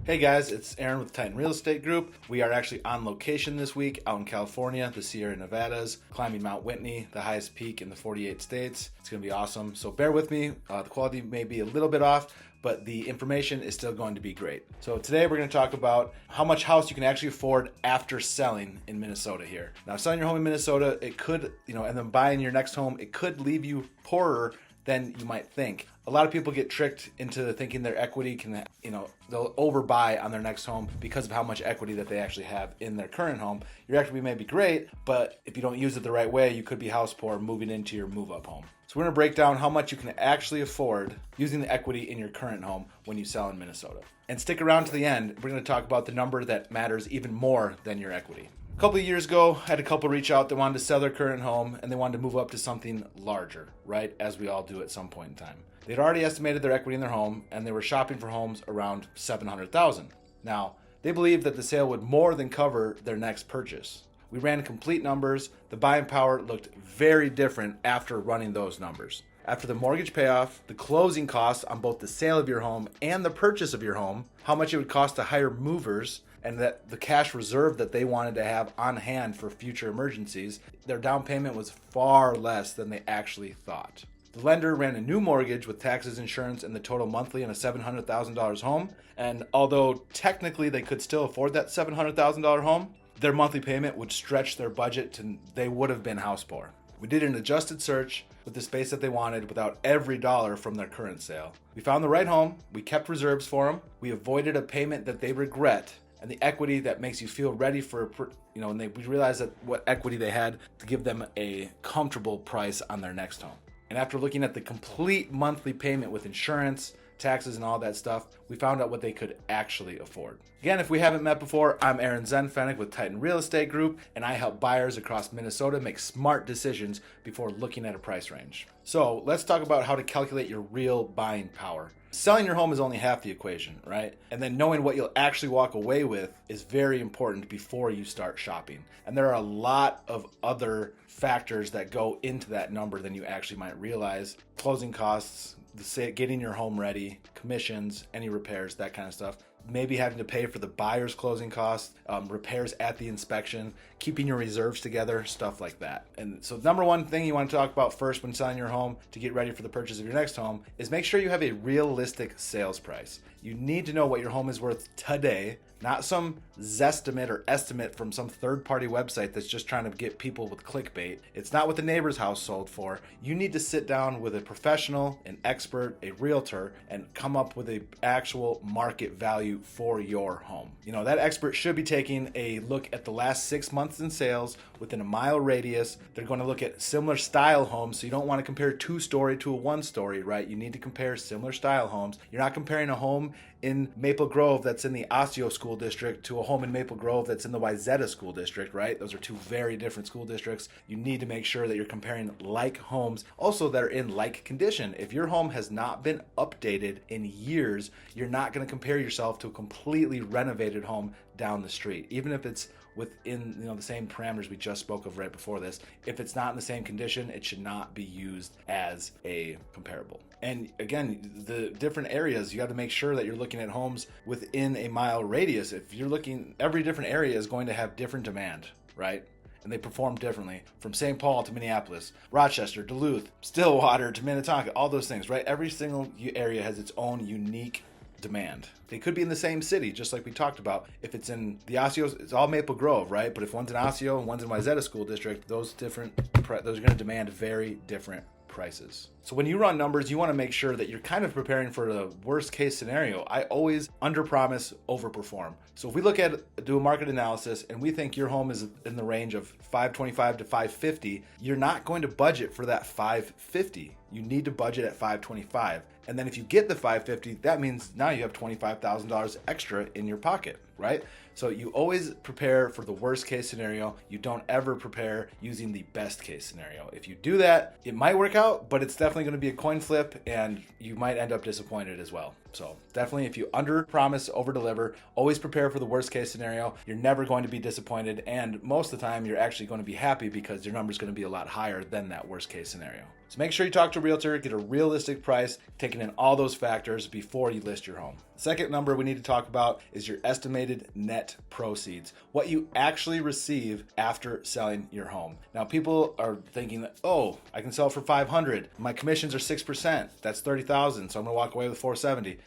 Hey guys, it's Aaron with Titan Real Estate Group. We are actually on location this week out in California, the Sierra Nevadas, climbing Mount Whitney, the highest peak in the 48 states. It's going to be awesome. So bear with me. The quality may be a little bit off, but the information is still going to be great. So today we're going to talk about how much house you can actually afford after selling in Minnesota here. Now, selling your home in Minnesota, it could, and then buying your next home, it could leave you poorer than you might think. A lot of people get tricked into thinking their equity can, they'll overbuy on their next home because of how much equity that they actually have in their current home. Your equity may be great, but if you don't use it the right way, you could be house poor moving into your move-up home. So we're gonna break down how much you can actually afford using the equity in your current home when you sell in Minnesota. And stick around to the end. We're gonna talk about the number that matters even more than your equity. A couple of years ago, I had a couple reach out that wanted to sell their current home and they wanted to move up to something larger, right? As we all do at some point in time. They'd already estimated their equity in their home and they were shopping for homes around $700,000. Now, they believed that the sale would more than cover their next purchase. We ran complete numbers. The buying power looked very different after running those numbers. After the mortgage payoff, the closing costs on both the sale of your home and the purchase of your home, how much it would cost to hire movers, and that the cash reserve that they wanted to have on hand for future emergencies, their down payment was far less than they actually thought. The lender ran a new mortgage with taxes, insurance, and the total monthly on a $700,000 home. And although technically they could still afford that $700,000 home, their monthly payment would stretch their budget to they would have been house poor. We did an adjusted search with the space that they wanted without every dollar from their current sale. We found the right home, we kept reserves for them, we avoided a payment that they regret, and the equity that makes you feel ready for, and we realized that what equity they had to give them a comfortable price on their next home. And after looking at the complete monthly payment with insurance, taxes, and all that stuff, we found out what they could actually afford. Again, if we haven't met before, I'm Aaron Zenfennig with Titan Real Estate Group, and I help buyers across Minnesota make smart decisions before looking at a price range. So let's talk about how to calculate your real buying power. Selling your home is only half the equation, right? And then knowing what you'll actually walk away with is very important before you start shopping. And there are a lot of other factors that go into that number than you actually might realize. Closing costs, getting your home ready, commissions, any repairs, that kind of stuff. Maybe having to pay for the buyer's closing costs, repairs at the inspection, keeping your reserves together, stuff like that. And so number one thing you want to talk about first when selling your home to get ready for the purchase of your next home is make sure you have a realistic sales price. You need to know what your home is worth today, not some zestimate or estimate from some third-party website that's just trying to get people with clickbait. It's not what the neighbor's house sold for. You need to sit down with a professional, an expert, a realtor, and come up with an actual market value for your home. That expert should be taking a look at the last 6 months in sales within a mile radius. They're going to look at similar style homes, so you don't want to compare a 2-story to a 1-story, right? You need to compare similar style homes. You're not comparing a home in Maple Grove that's in the Osseo School District to a home in Maple Grove that's in the Wayzata School District, right? Those are two very different school districts. You need to make sure that you're comparing like homes, also that are in like condition. If your home has not been updated in years, you're not going to compare yourself to a completely renovated home down the street, even if it's within the same parameters we just spoke of right before this. If it's not in the same condition, it should not be used as a comparable. And again, the different areas, you got to make sure that you're looking at homes within a mile radius. If you're looking, every different area is going to have different demand, right? And they perform differently from St. Paul to Minneapolis, Rochester, Duluth, Stillwater to Minnetonka, all those things, right? Every single area has its own unique demand. They could be in the same city, just like we talked about. If it's in the Osseo, it's all Maple Grove, right? But if one's in Osseo and one's in Wayzata School District, those are going to demand very different prices. So when you run numbers, you want to make sure that you're kind of preparing for the worst case scenario. I always underpromise, overperform. So if we do a market analysis and we think your home is in the range of $525 to $550, you're not going to budget for that $550. You need to budget at $525. And then if you get the $550, that means now you have $25,000 extra in your pocket, right? So you always prepare for the worst case scenario. You don't ever prepare using the best case scenario. If you do that, it might work out, but it's definitely going to be a coin flip and you might end up disappointed as well. So definitely, if you under promise, over deliver, always prepare for the worst case scenario. You're never going to be disappointed. And most of the time, you're actually going to be happy because your number is going to be a lot higher than that worst case scenario. So make sure you talk to a realtor, get a realistic price, taking in all those factors before you list your home. Second number we need to talk about is your estimated net proceeds, what you actually receive after selling your home. Now, people are thinking that, oh, I can sell for $500. My commissions are 6%. That's $30,000. So I'm going to walk away with $470.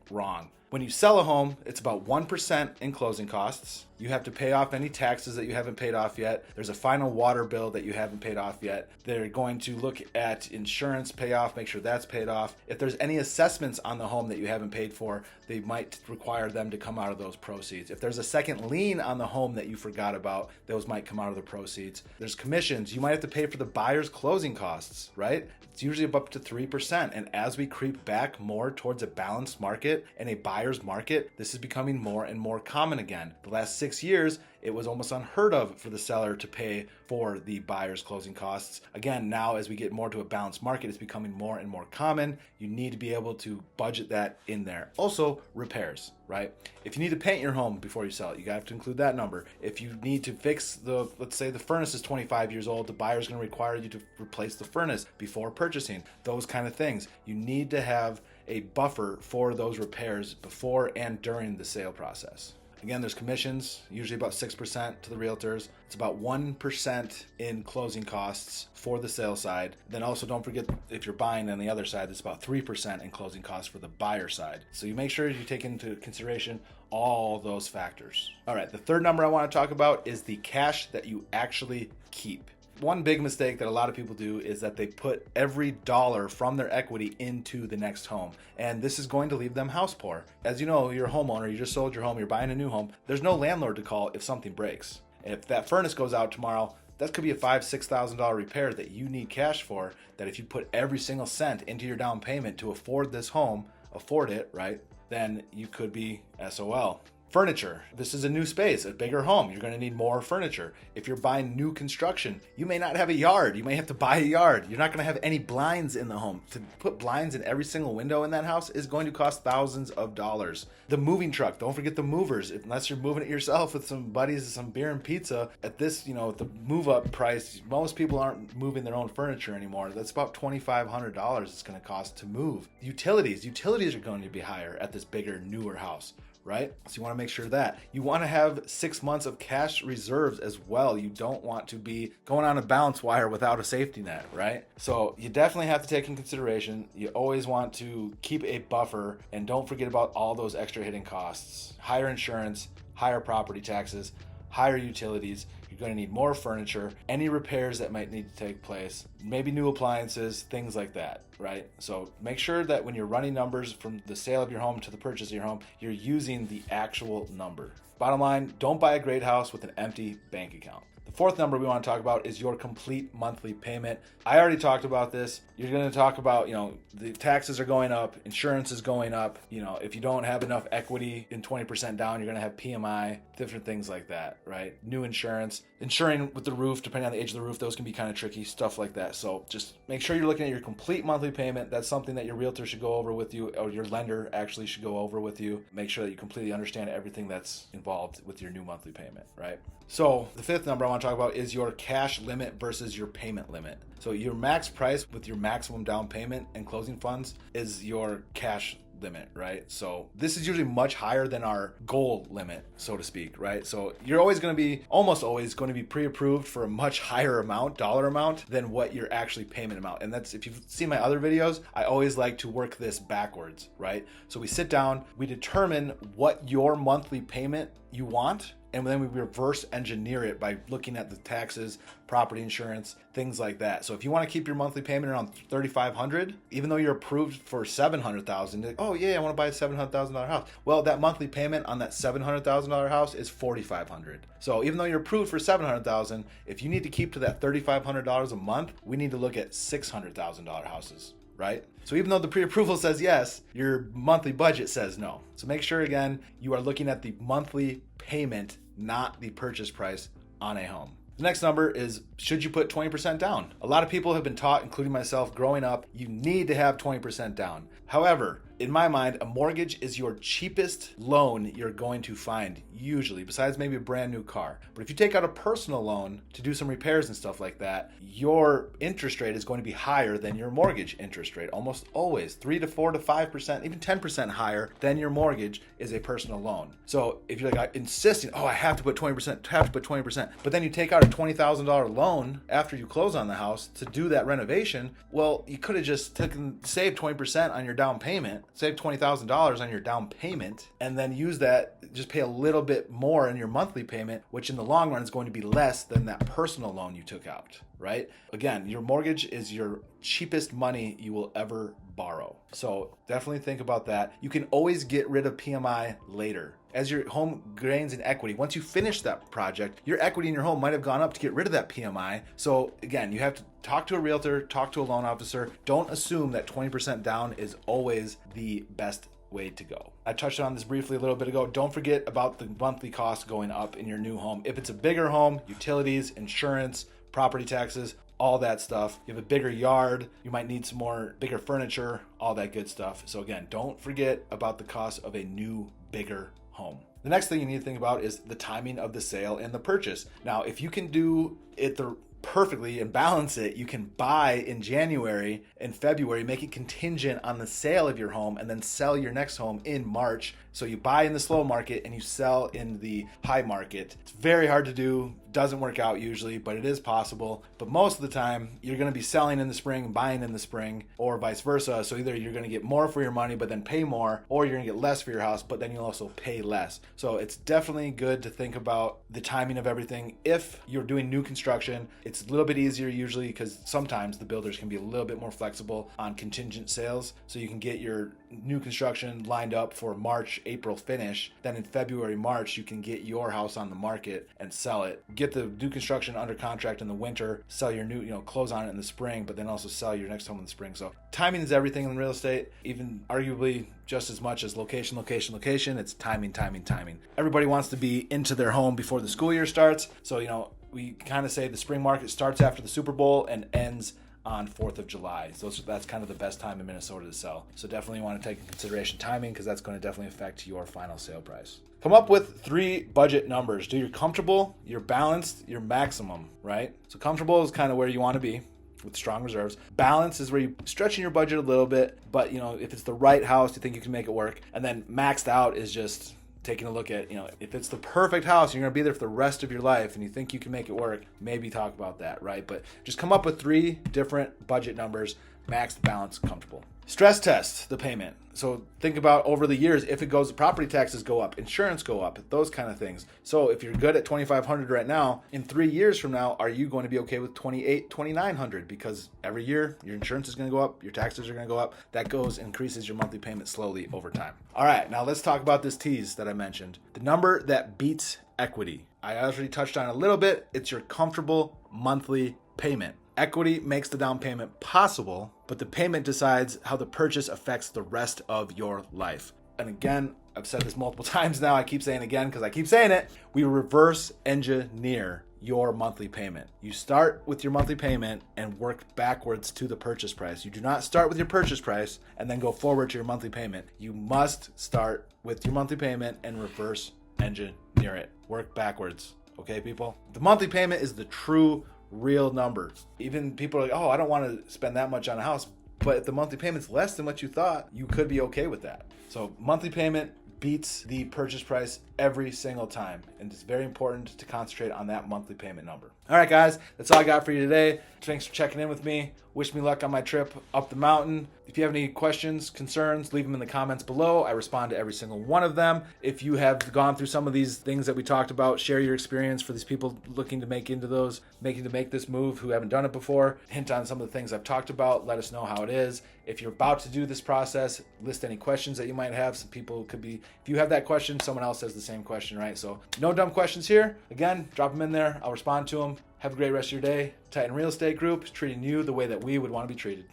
Wrong. When you sell a home, it's about 1% in closing costs. You have to pay off any taxes that you haven't paid off yet. There's a final water bill that you haven't paid off yet. They're going to look at insurance payoff, make sure that's paid off. If there's any assessments on the home that you haven't paid for, they might require them to come out of those proceeds. If there's a second lien on the home that you forgot about, those might come out of the proceeds. There's commissions. You might have to pay for the buyer's closing costs, right? It's usually up to 3%. And as we creep back more towards a balanced market and a buyer's market, this is becoming more and more common again. The last 6 years, it was almost unheard of for the seller to pay for the buyer's closing costs. Again, now as we get more to a balanced market, it's becoming more and more common. You need to be able to budget that in there. Also, repairs, right? If you need to paint your home before you sell it, you have to include that number. If you need to fix let's say the furnace is 25 years old, the buyer's going to require you to replace the furnace before purchasing. Those kind of things. You need to have a buffer for those repairs before and during the sale process. Again, there's commissions, usually about 6% to the realtors. It's about 1% in closing costs for the sale side. Then also don't forget, if you're buying on the other side, it's about 3% in closing costs for the buyer side. So you make sure you take into consideration all those factors. All right, the third number I want to talk about is the cash that you actually keep. One big mistake that a lot of people do is that they put every dollar from their equity into the next home. And this is going to leave them house poor. As you know, you're a homeowner, you just sold your home, you're buying a new home. There's no landlord to call if something breaks. If that furnace goes out tomorrow, that could be a $5,000-$6,000 repair that you need cash for, that if you put every single cent into your down payment to afford this home, afford it, right? Then you could be SOL. Furniture. This is a new space, a bigger home. You're going to need more furniture. If you're buying new construction, you may not have a yard. You may have to buy a yard. You're not going to have any blinds in the home. To put blinds in every single window in that house is going to cost thousands of dollars. The moving truck. Don't forget the movers. Unless you're moving it yourself with some buddies, some beer and pizza. At this, the move up price, most people aren't moving their own furniture anymore. That's about $2,500 it's going to cost to move. Utilities. Utilities are going to be higher at this bigger, newer house. Right? So you want to make sure that you want to have 6 months of cash reserves as well. You don't want to be going on a balance wire without a safety net, right? So you definitely have to take in consideration. You always want to keep a buffer, and don't forget about all those extra hidden costs. Higher insurance, higher property taxes, higher utilities. You're going to need more furniture, any repairs that might need to take place, maybe new appliances, things like that, right? So make sure that when you're running numbers from the sale of your home to the purchase of your home, you're using the actual number. Bottom line, don't buy a great house with an empty bank account. The fourth number we want to talk about is your complete monthly payment. I already talked about this. You're going to talk about, the taxes are going up, insurance is going up. If you don't have enough equity in 20% down, you're going to have PMI, different things like that, right? New insurance, insuring with the roof, depending on the age of the roof, those can be kind of tricky, stuff like that. So just make sure you're looking at your complete monthly payment. That's something that your realtor should go over with you, or your lender actually should go over with you. Make sure that you completely understand everything that's involved with your new monthly payment, right? So the fifth number I want to talk about is your cash limit versus your payment limit. So your max price with your maximum down payment and closing funds is your cash limit, right? So this is usually much higher than our goal limit, so to speak, right? So you're almost always going to be pre-approved for a much higher dollar amount than what your actually payment amount. And that's, if you've seen my other videos, I always like to work this backwards, right? So we sit down, we determine what your monthly payment you want, and then we reverse engineer it by looking at the taxes, property insurance, things like that. So if you want to keep your monthly payment around $3,500, even though you're approved for $700,000, oh yeah, I want to buy a $700,000 house. Well, that monthly payment on that $700,000 house is $4,500. So even though you're approved for $700,000, if you need to keep to that $3,500 a month, we need to look at $600,000 houses. Right? So even though the pre-approval says yes, your monthly budget says no. So make sure, again, you are looking at the monthly payment, not the purchase price on a home. The next number is, should you put 20% down? A lot of people have been taught, including myself, growing up, you need to have 20% down. However, in my mind, a mortgage is your cheapest loan you're going to find, usually, besides maybe a brand new car. But if you take out a personal loan to do some repairs and stuff like that, your interest rate is going to be higher than your mortgage interest rate. Almost always 3 to 4 to 5%, even 10% higher than your mortgage is a personal loan. So if you're like insisting, I have to put 20%, but then you take out a $20,000 loan after you close on the house to do that renovation, well, you could have just saved 20% on your down payment, save $20,000 on your down payment, and then use that, just pay a little bit more in your monthly payment, which in the long run is going to be less than that personal loan you took out, right? Again, your mortgage is your cheapest money you will ever borrow. So definitely think about that. You can always get rid of PMI later. As your home gains in equity, once you finish that project, your equity in your home might have gone up to get rid of that PMI. So again, you have to talk to a realtor, talk to a loan officer. Don't assume that 20% down is always the best way to go. I touched on this briefly a little bit ago. Don't forget about the monthly cost going up in your new home. If it's a bigger home, utilities, insurance, property taxes, all that stuff. You have a bigger yard, you might need some more bigger furniture, all that good stuff. So again, don't forget about the cost of a new, bigger home. The next thing you need to think about is the timing of the sale and the purchase. Now, if you can do it perfectly and balance it, you can buy in January and February, make it contingent on the sale of your home, and then sell your next home in March. So you buy in the slow market and you sell in the high market. It's very hard to do, doesn't work out usually, but it is possible. But most of the time, you're going to be selling in the spring, buying in the spring, or vice versa. So either you're going to get more for your money, but then pay more, or you're going to get less for your house, but then you'll also pay less. So it's definitely good to think about the timing of everything. If you're doing new construction, it's a little bit easier usually because sometimes the builders can be a little bit more flexible on contingent sales. So you can get your new construction lined up for March, April finish. Then in February, March, you can get your house on the market and sell it. Get the new construction under contract in the winter, sell your new, close on it in the spring, but then also sell your next home in the spring. So timing is everything in real estate, even arguably just as much as location. It's timing. Everybody wants to be into their home before the school year starts. So, we kind of say the spring market starts after the Super Bowl and ends on 4th of July. So that's kind of the best time in Minnesota to sell. So definitely want to take into consideration timing because that's going to definitely affect your final sale price. Come up with 3 budget numbers. Do your comfortable, your balanced, your maximum, right? So comfortable is kind of where you want to be with strong reserves. Balance is where you're stretching your budget a little bit, but if it's the right house, you think you can make it work. And then maxed out is just taking a look at, if it's the perfect house, you're going to be there for the rest of your life and you think you can make it work, maybe talk about that, right? But just come up with 3 different budget numbers: maxed, balanced, comfortable. Stress test the payment. So think about over the years, if it goes, property taxes go up, insurance go up, those kind of things. So if you're good at $2,500 right now, in 3 years from now, are you going to be okay with $2,800, $2,900? Because every year your insurance is going to go up, your taxes are going to go up. That increases your monthly payment slowly over time. All right, now let's talk about this tease that I mentioned. The number that beats equity. I already touched on it a little bit. It's your comfortable monthly payment. Equity makes the down payment possible, but the payment decides how the purchase affects the rest of your life. And again, I've said this multiple times now. I keep saying again because I keep saying it. We reverse engineer your monthly payment. You start with your monthly payment and work backwards to the purchase price. You do not start with your purchase price and then go forward to your monthly payment. You must start with your monthly payment and reverse engineer it. Work backwards. Okay, people? The monthly payment is the true real number. Even people are like, I don't want to spend that much on a house. But if the monthly payment's less than what you thought, you could be okay with that. So monthly payment beats the purchase price every single time. And it's very important to concentrate on that monthly payment number. All right, guys, that's all I got for you today. Thanks for checking in with me. Wish me luck on my trip up the mountain. If you have any questions, concerns, leave them in the comments below. I respond to every single one of them. If you have gone through some of these things that we talked about, share your experience for these people looking to make this move who haven't done it before. Hint on some of the things I've talked about. Let us know how it is. If you're about to do this process, list any questions that you might have. Some people could be, if you have that question, someone else has the same question, right? So no dumb questions here. Again, drop them in there. I'll respond to them. Have a great rest of your day. Titan Real Estate Group is treating you the way that we would want to be treated.